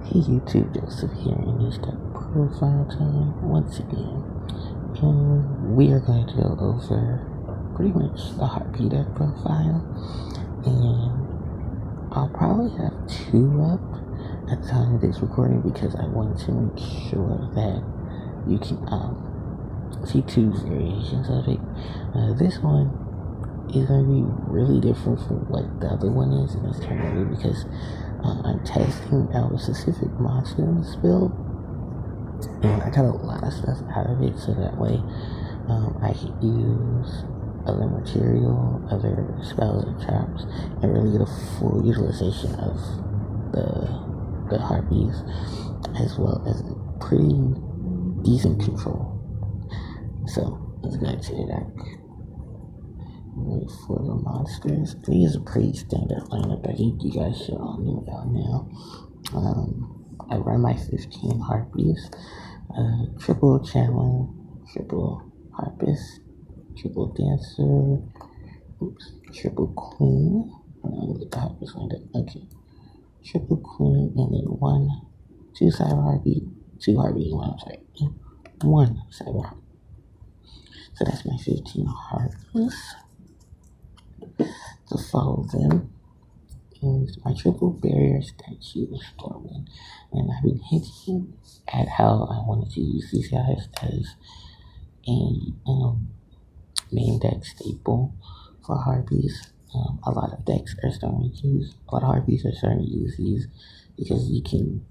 Hey YouTube, Joseph here, and it's that profile time once again. And we are going to go over pretty much the Harpie deck profile. And I'll probably have two up at the time of this recording because I want to make sure that you can see two variations of it. This one is going to be really different from what the other one is in this tournament because I'm testing out a specific monster in this build, and I got a lot of stuff out of it so that way I can use other material, other spells and traps, and really get a full utilization of the Harpies, as well as pretty decent control. So let's go to the deck. Wait for the monsters. These are pretty standard lineup. I think you guys should all know about now. I run my 15 Harpies, triple Chandler, triple Harpist, triple Dancer, triple Queen. Get the Harpist lined up. Okay, triple Queen, and then two Cyber Harpy, two Harpy, one Cyber Harpy. So that's my 15 Harpies. To follow them is my triple barrier statue of Stormwind, and I've been hinting at how I wanted to use these guys as a main deck staple for Harpies. A lot of decks are starting to use, a lot of Harpies are starting to use these because you can,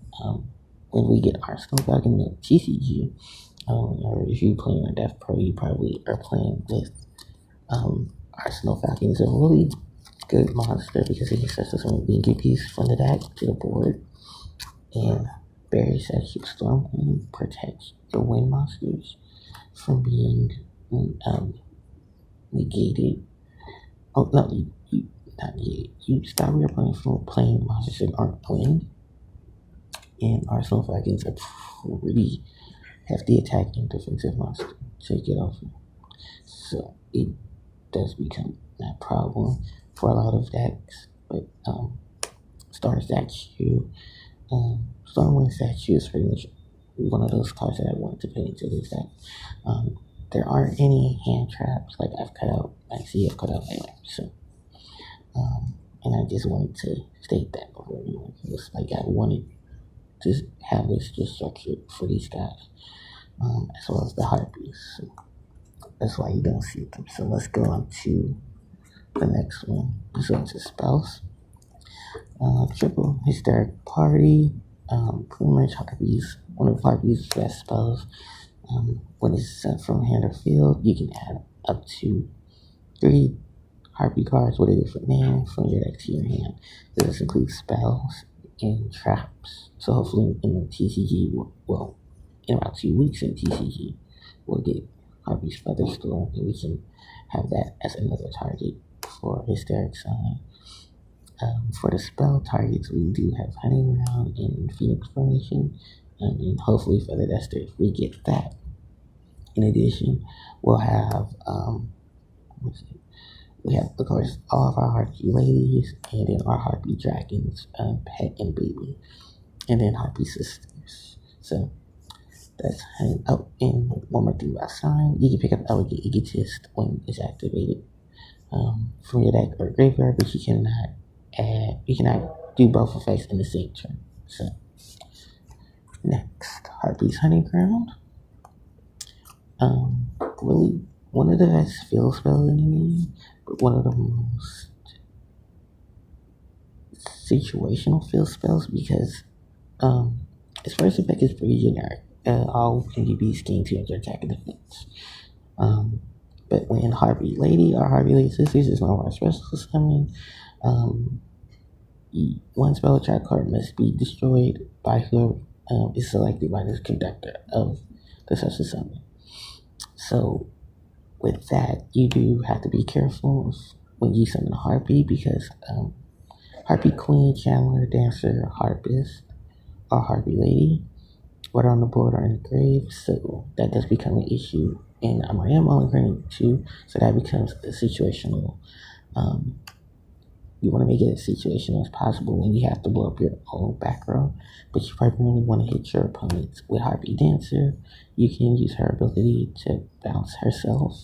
when we get Arsenal back in the TCG, or if you play on Death Pro, you probably are playing with Arsenal Falcon. Is a really good monster because it just sets us on a piece from the deck to the board, and Barrier Statue Stormwind protects your wind monsters from being negated. Oh no, you not negated. You stop your opponent from playing monsters that aren't wind, and Arsenal Falcons are pretty hefty attack and defensive monster to get off. So it does become that problem for a lot of decks, but Star Statue, Stormwind Statue is pretty much one of those cards that I wanted to put into this deck. There aren't any hand traps like I've cut out. I've cut out anyway. So, and I just wanted to state that before anyone. It was like I wanted to have this just structured for these guys, as well as the Harpies. So that's why you don't see them. So let's go on to the next one. This one's a spells. Triple Hysteric Party. Pretty much Harpies. One of Harpies' best spells. When it's sent from hand or field, you can add up to 3 Harpie cards with a different name from your deck to your hand. This includes spells and traps. So hopefully in the TCG, well, in about 2 weeks in TCG, we'll get Harpie's Featherstone, and we can have that as another target for Hysteric Sign. For the spell targets, we do have Hunting Ground and Phoenix Formation, and hopefully Feather Duster if we get that. In addition, we'll have of course all of our Harpie ladies, and then our Harpie dragons, pet and baby, and then Harpie sisters. So that's hanging out. And one more thing about sign, you can pick up Elegant Egotist when it's activated from your deck or graveyard, but you cannot do both effects in the same turn. So next, Harpie's Hunting Ground. Really one of the best field spells in the game, but one of the most situational field spells because its first effect is pretty generic. All PvPs gain 200 attack and defense. But when Harpie Lady or Harpie Lady Sisters is one of our special summon, one spell attack card must be destroyed by whoever is selected by the conductor of the special summon. So with that, you do have to be careful when you summon a Harpie because Harpie Queen, Chandler, Dancer, Harpist, or Harpie Lady, whether on the board or in the grave, so that does become an issue. And I am only running 2, so that becomes a situational you want to make it as situational as possible when you have to blow up your own back row, but you primarily want to hit your opponents. With Harpie Dancer, you can use her ability to bounce herself,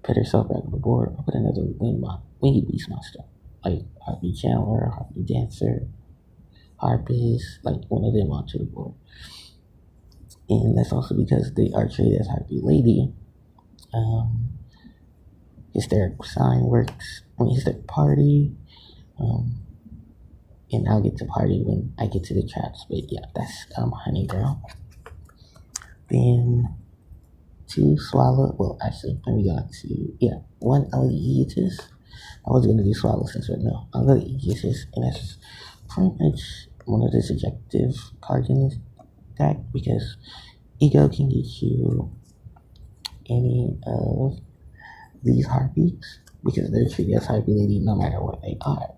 put herself back on the board, or put another winged beast monster, like Harpie Chandler, Harpie Dancer, Harpist, like one of them onto the board. And that's also because they are treated as Harpie Lady. Hysteric sign works. Hysteric party. And I'll get to party when I get to the traps. But yeah, that's Honey Girl. Then 2 swallow. Well, actually, let me go to one Aegis. I was gonna do swallow since but no, I'll go to Aegis, and that's pretty much one of the subjective cards in this deck because Ego can get you any of these Harpies because they're treated as Harpie Lady no matter what they are.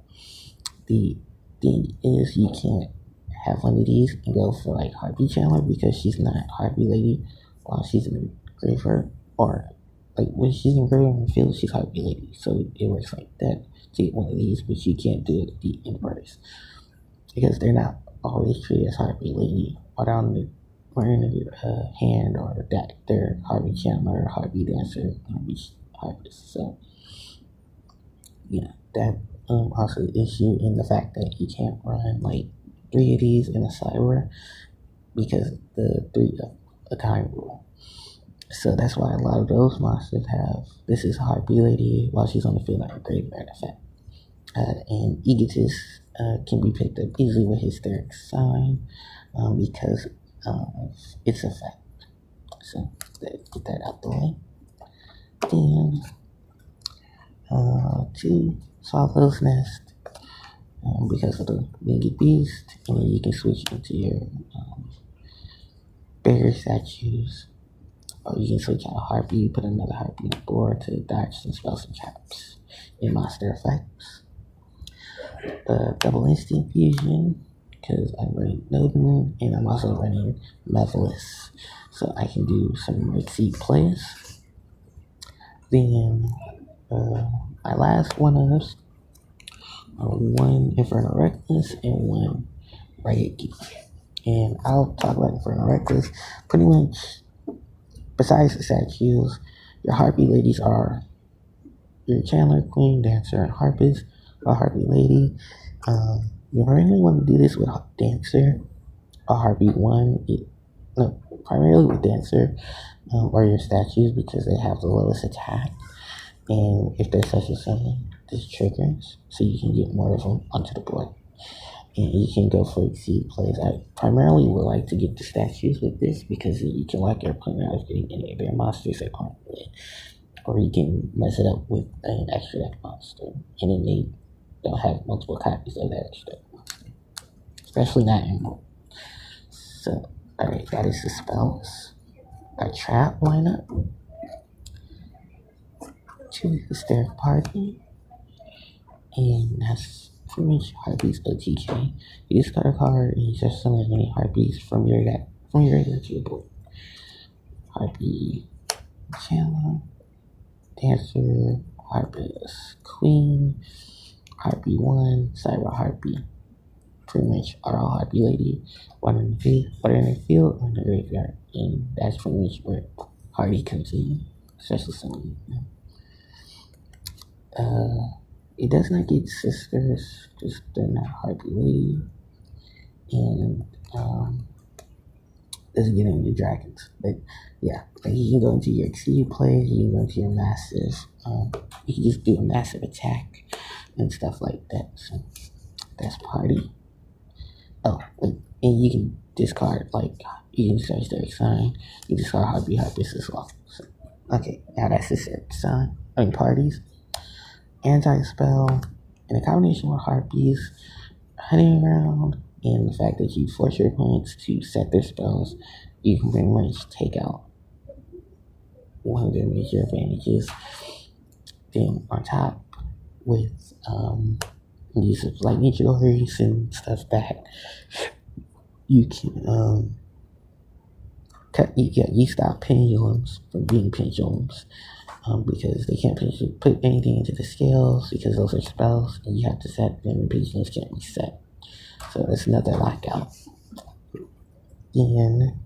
The thing is you can't have one of these and go for like Harpie Chandler because she's not Harpie Lady while she's in the graveyard, or like when she's in graveyard in the field she's Harpie Lady. So it works like that to get one of these, but you can't do it with the inverse because they're not always treated as Harpie Lady or on the wearing a hand or deck. They're Harpie Chandler, Harpie Dancer, Harpist. So yeah, that also the issue in the fact that you can't run like 3 of these in a cyber because the 3 of a kind rule. So that's why a lot of those monsters have this is Harpie Lady while she's on the field at a graveyard effect. And Aegis can be picked up easily with Hysteric Sign because of its effect. So get that out the way. Then 2 Swallow's Nest because of the winged beast, and then you can switch into your bigger statues, or you can switch out a Harpie, put another Harpie on the board to dodge some spells and traps and monster effects. Double instant fusion because I'm running Nodin and I'm also running Mevelus, so I can do some exceed plays. Then my last one is 1 Infernal Reckless and 1 Riot Geek. And I'll talk about Infernal Reckless. Pretty much, besides the statues, your Harpie ladies are your Chandler, Queen, Dancer, and Harpist, or Harpie Lady. You really want to do this with Dancer or Harpie 1. Primarily with Dancer or your statues because they have the lowest attack. And if there's such a thing, this triggers, so you can get more of them onto the board. And you can go for exceed plays. I primarily would like to get the statues with this because you can lock your opponent out of getting any of their monsters that aren't lit. Or you can mess it up with an extra deck monster, and then they don't have multiple copies of that extra deck monster. Especially not anymore. So, alright, that is the spells. A trap lineup. 2 Hysteric Party. And that's pretty much Harpie's OTK. You discard a card and you just summon any Harpies from your deck, from your regular to your board. Harpie Chandler, Dancer, Harpist Queen, Harpie 1, Cyber Harpie. Pretty much are all Harpie Lady, one in the field or in the graveyard. And that's pretty much where Hardy comes in, especially some of you. It does not get sisters because they're not Harpie Lady, and doesn't get into dragons. But yeah, like you can go into your exceed plays, you can go into your massive, you can just do a massive attack and stuff like that. So that's party. Oh, wait, and you can discard you can search their sign, you discard Harpie Harpist as well. So, okay, now that's the sign. Parties. Anti-spell, and a combination with Harpies, hunting around, and the fact that you force your opponents to set their spells, you can pretty much take out one of their major advantages. Then on top, with use of lightning jewelries and stuff that you can you stop pendulums from being pendulums. because they can't put anything into the scales because those are spells and you have to set them and patients can't reset. So that's another lockout. Then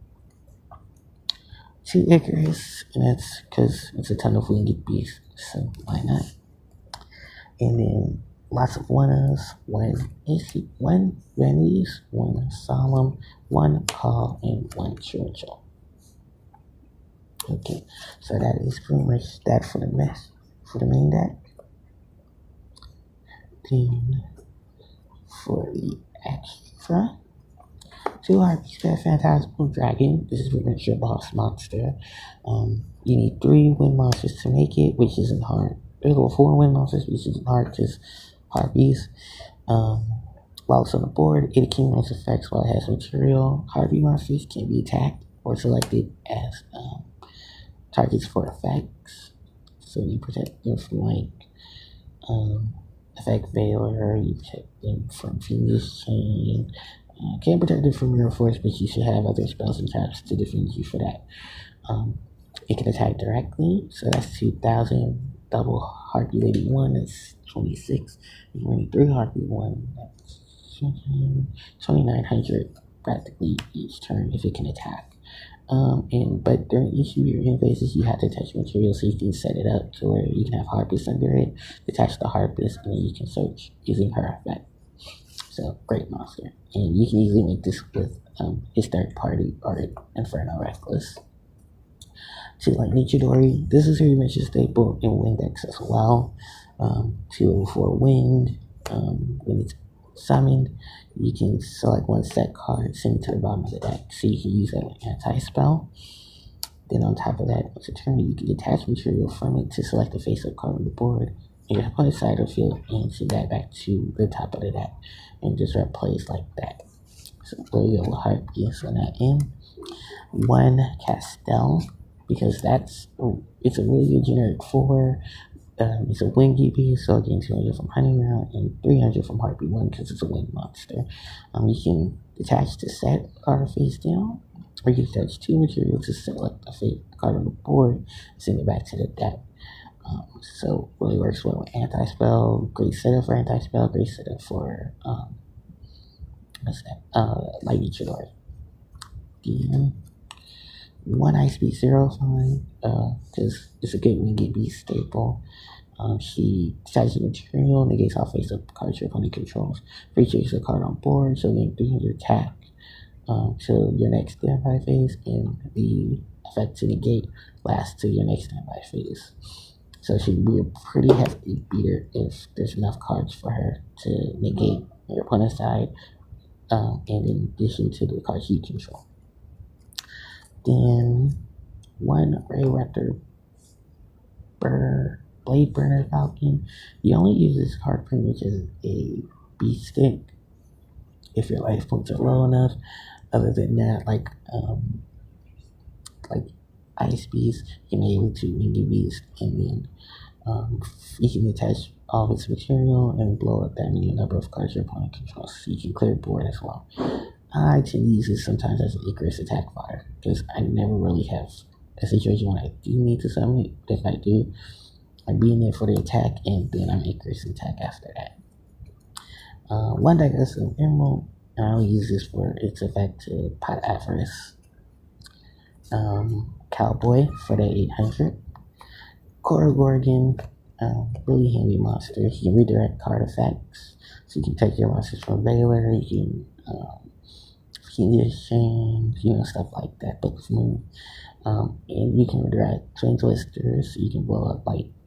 2 Icarus, and that's because it's a ton of winged beasts, so why not? And then lots of one-ofs, 1 vanities, 1 solemn, 1 call, and 1 spiritual. Okay, so that is pretty much that for the main deck. Then for the extra, 2 Harpies, Phantasmal Dragon. This is pretty much your boss monster. You need 3 wind monsters to make it, which isn't hard. There's 4 wind monsters, which isn't hard because Harpies. While it's on the board, it accumulates effects while it has material. Harpie monsters can be attacked or selected as targets for effects. So you protect them from effect failure, you protect them from Fiendish Chain. Can't protect them from Mirror Force, but you should have other spells and traps to defend you for that. It can attack directly, so that's 2,000. Double Harpie Lady 1, that's 26. You only 3 Harpie 1, that's 2,900 practically each turn if it can attack. But during each of your end phases, you have to attach material so you can set it up to where you can have Harpies under it, attach the Harpist, and then you can search using her effect. So, great monster. And you can easily make this with his third party or Inferno Reckless. To Chidori, this is pretty much a staple in wind decks as well. 204 wind. When it's summoned, you can select 1 set card, send it to the bottom of the deck, so you can use that like anti-spell. Then on top of that, once a turn, you can detach material from it to select a face-up card on the board, and your opponent's side of the field, and send that back to the top of the deck, and just plays like that. So there you go, Harpie on that end. 1 Castell, because it's a really good generic 4. It's a windy beast, so getting 200 from Honeymoon and 300 from Harpie 1 because it's a wind monster. You can detach the set card face down, or you can attach 2 materials to select a fate card on the board, send it back to the deck. So really works well with anti-spell, great setup for anti-spell, great setup for Lightning Chidori. Then 1 Ice Beast 0 fine, because it's a good winged beast staple. She attaches material, negates all face-up cards your opponent controls. Features a card on board, so gain 300 attack till your next standby phase, and the effect to negate lasts to your next standby phase. So she'd be a pretty hefty beater if there's enough cards for her to negate your opponent's side, and in addition to the cards you control. Then 1 Ray Raptor Blade Burner Falcon. You only use this card pretty much as a beast stick if your life points are low enough. Other than that, like Ice Beast, you can be able to winged beast, and then you can attach all of its material and blow up that many number of cards your opponent controls, so you can clear the board as well. I tend to use this sometimes as an Icarus attack fire, because I never really have a situation when I do need to summon it, but if I do, I'm being there for the attack, and then I'm Icarus attack after that. 1 Digress of Emerald, and I'll use this for its effect to Pot Avarice. Cowboy for the 800. Korogorgon, really handy monster. You can redirect card effects, so you can take your monsters from Baylor, you can Fiendish Chain, stuff like that, Book of Moon. And you can redirect Twin Twisters, so you can blow up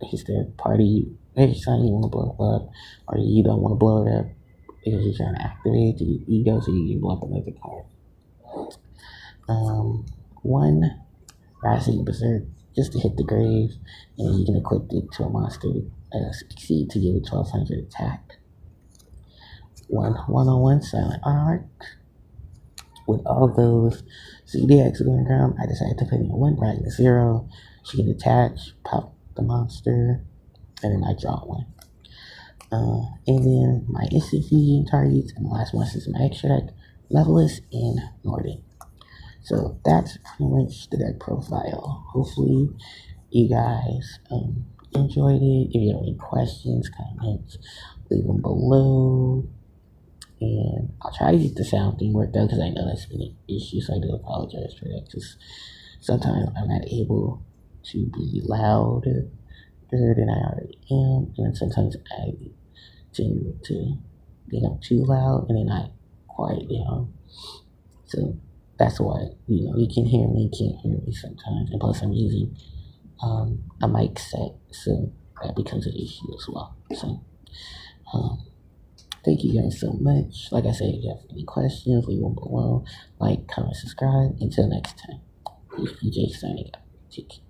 his third party every time you want to blow it up, or you don't want to blow it up because you're trying to activate the ego, so you can blow up another card. 1 Rising Berserk, just to hit the grave, and you can equip it to a monster succeed to give it 1200 attack. 1 101 Silent Arc. With all of those CDX going down, I decided to put in 1 Rising 0. She can attach, pop the monster, and then I draw 1. And then my instant fusion targets, and the last one is my extra deck, Levelist and Nordic. So that's pretty much the deck profile. Hopefully you guys enjoyed it. If you have any questions, comments, leave them below. And I'll try to get the sound thing worked out because I know that's been an issue, so I do apologize for that. Because sometimes I'm not able to be louder than I already am, and sometimes I tend to get too loud and then I quiet down. So that's why you can hear me, can't hear me sometimes, and plus I'm using a mic set, so that becomes an issue as well. So um, thank you guys so much. Like I said, if you have any questions, leave them below. Like, comment, subscribe. Until next time, this is PJ signing out. Take care.